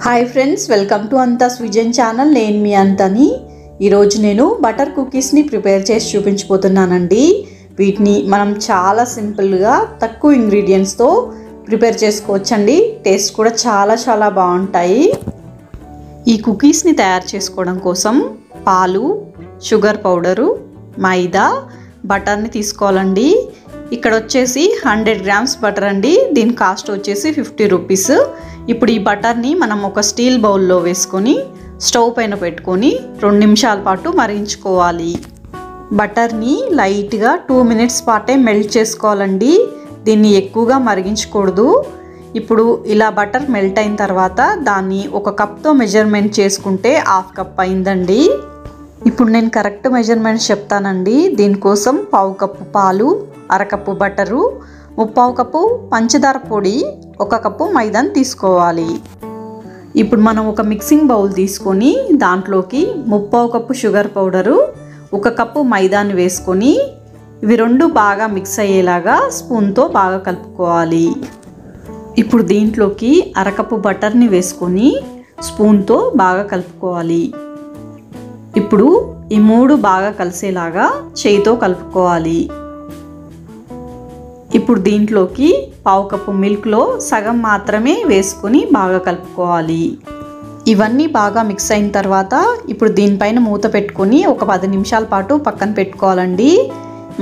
Hi friends, welcome to Antha's vision channel. నేను మీ అంతని. ఈరోజు నేను బటర్ కుకీస్ని ప్రిపేర్ చేసి చూపించబోతున్నానండి. వీటిని మనం చాలా సింపుల్గా తక్కువ ఇంగ్రీడియంట్స్తో ప్రిపేర్ చేసుకోవచ్చండి. టేస్ట్ కూడా చాలా బాగుంటాయి. ఈ కుకీస్ని తయారు చేసుకోవడం కోసం పాలు, షుగర్ పౌడరు, మైదా, బటర్ని తీసుకోవాలండి. ఇక్కడ వచ్చేసి 100 గ్రామ్స్ బటర్ అండి. దీని కాస్ట్ వచ్చేసి 50 రూపీస్. ఇప్పుడు ఈ బటర్ని మనం ఒక స్టీల్ బౌల్లో వేసుకొని స్టవ్ పైన పెట్టుకొని 2 నిమిషాల పాటు మరిగించుకోవాలి. బటర్ని లైట్గా 2 మినిట్స్ పాటే మెల్ట్ చేసుకోవాలండి. దీన్ని ఎక్కువగా మరిగించకూడదు. ఇప్పుడు ఇలా బటర్ మెల్ట్ అయిన తర్వాత దాన్ని ఒక కప్తో మెజర్మెంట్ చేసుకుంటే 1/2 కప్ అయిందండి. ఇప్పుడు నేను కరెక్ట్ మెజర్మెంట్స్ చెప్తానండి. దీనికోసం 1/2 కప్పు పాలు, 1/2 కప్పు బటరు, 3/4 కప్పు పంచదార పొడి, 1 కప్పు మైదాని తీసుకోవాలి. ఇప్పుడు మనం ఒక మిక్సింగ్ బౌల్ తీసుకొని దాంట్లోకి 3/4 కప్పు షుగర్ పౌడరు, 1 కప్పు మైదాని వేసుకొని ఇవి రెండు బాగా మిక్స్ అయ్యేలాగా స్పూన్తో బాగా కలుపుకోవాలి. ఇప్పుడు దీంట్లోకి 1/2 కప్పు బటర్ని వేసుకొని స్పూన్తో బాగా కలుపుకోవాలి. ఇప్పుడు ఈ 3 బాగా కలిసేలాగా చేయితో కలుపుకోవాలి. ఇప్పుడు దీంట్లోకి 1/4 కప్పు మిల్క్లో సగం మాత్రమే వేసుకొని బాగా కలుపుకోవాలి. ఇవన్నీ బాగా మిక్స్ అయిన తర్వాత ఇప్పుడు దీనిపైన మూత పెట్టుకొని ఒక 10 నిమిషాల పాటు పక్కన పెట్టుకోవాలండి.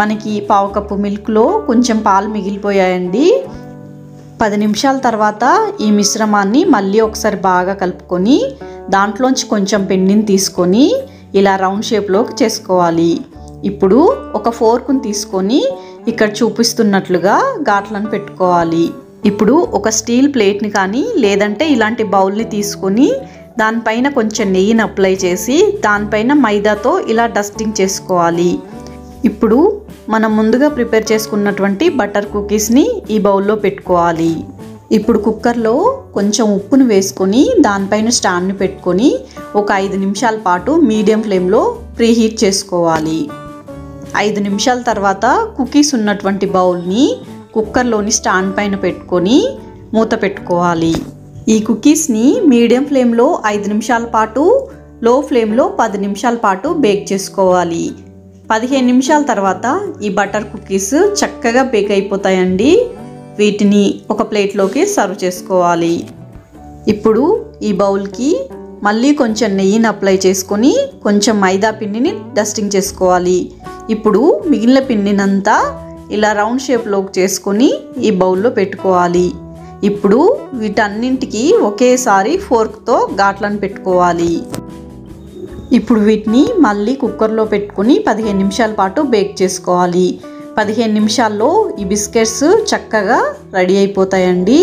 మనకి 1/4 కప్పు మిల్క్లో కొంచెం పాలు మిగిలిపోయాయండి. 10 నిమిషాల తర్వాత ఈ మిశ్రమాన్ని మళ్ళీ ఒకసారి బాగా కలుపుకొని దాంట్లోంచి కొంచెం పిండిని తీసుకొని ఇలా రౌండ్ షేప్లోకి చేసుకోవాలి. ఇప్పుడు ఒక ఫోర్క్ని తీసుకొని ఇక్కడ చూపిస్తున్నట్లుగా ఘాట్లను పెట్టుకోవాలి. ఇప్పుడు ఒక స్టీల్ ప్లేట్ని కానీ లేదంటే ఇలాంటి బౌల్ని తీసుకొని దానిపైన కొంచెం నెయ్యిని అప్లై చేసి దానిపైన మైదాతో ఇలా డస్టింగ్ చేసుకోవాలి. ఇప్పుడు మనం ముందుగా ప్రిపేర్ చేసుకున్నటువంటి బటర్ కుకీస్ని ఈ బౌల్లో పెట్టుకోవాలి. ఇప్పుడు కుక్కర్లో కొంచెం ఉప్పును వేసుకొని దానిపైన స్టాండ్ని పెట్టుకొని ఒక 5 నిమిషాల పాటు మీడియం ఫ్లేమ్లో ప్రీహీట్ చేసుకోవాలి. 5 నిమిషాల తర్వాత కుకీస్ ఉన్నటువంటి బౌల్ని కుక్కర్లోని స్టాండ్ పైన పెట్టుకొని మూత పెట్టుకోవాలి. ఈ కుకీస్ని మీడియం ఫ్లేమ్లో 5 నిమిషాల పాటు, లో ఫ్లేమ్లో 10 నిమిషాల పాటు బేక్ చేసుకోవాలి. 15 నిమిషాల తర్వాత ఈ బటర్ కుకీస్ చక్కగా బేక్ అయిపోతాయండి. వీటిని ఒక ప్లేట్లోకి సర్వ్ చేసుకోవాలి. ఇప్పుడు ఈ బౌల్కి మళ్ళీ కొంచెం నెయ్యిని అప్లై చేసుకొని కొంచెం మైదా పిండిని డస్టింగ్ చేసుకోవాలి. ఇప్పుడు మిగిలిన పిండినంతా ఇలా రౌండ్ షేప్లోకి చేసుకొని ఈ బౌల్లో పెట్టుకోవాలి. ఇప్పుడు వీటన్నింటికి ఒకేసారి ఫోర్క్తో ఘాట్లను పెట్టుకోవాలి. ఇప్పుడు వీటిని మళ్ళీ కుక్కర్లో పెట్టుకొని 15 నిమిషాల పాటు బేక్ చేసుకోవాలి. 15 నిమిషాల్లో ఈ బిస్కెట్స్ చక్కగా రెడీ అయిపోతాయండి.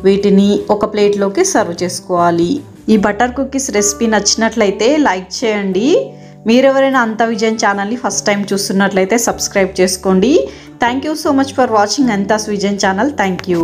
వీటిని ఒక ప్లేట్లోకి సర్వ్ చేసుకోవాలి. ఈ బటర్ కుకీస్ రెసిపీ నచ్చినట్లయితే లైక్ చేయండి. మీరెవరైనా అంతా విజన్ ఛానల్ని ఫస్ట్ టైం చూస్తున్నట్లయితే సబ్స్క్రైబ్ చేసుకోండి. Thank you so much for watching Antha's vision channel. Thank you.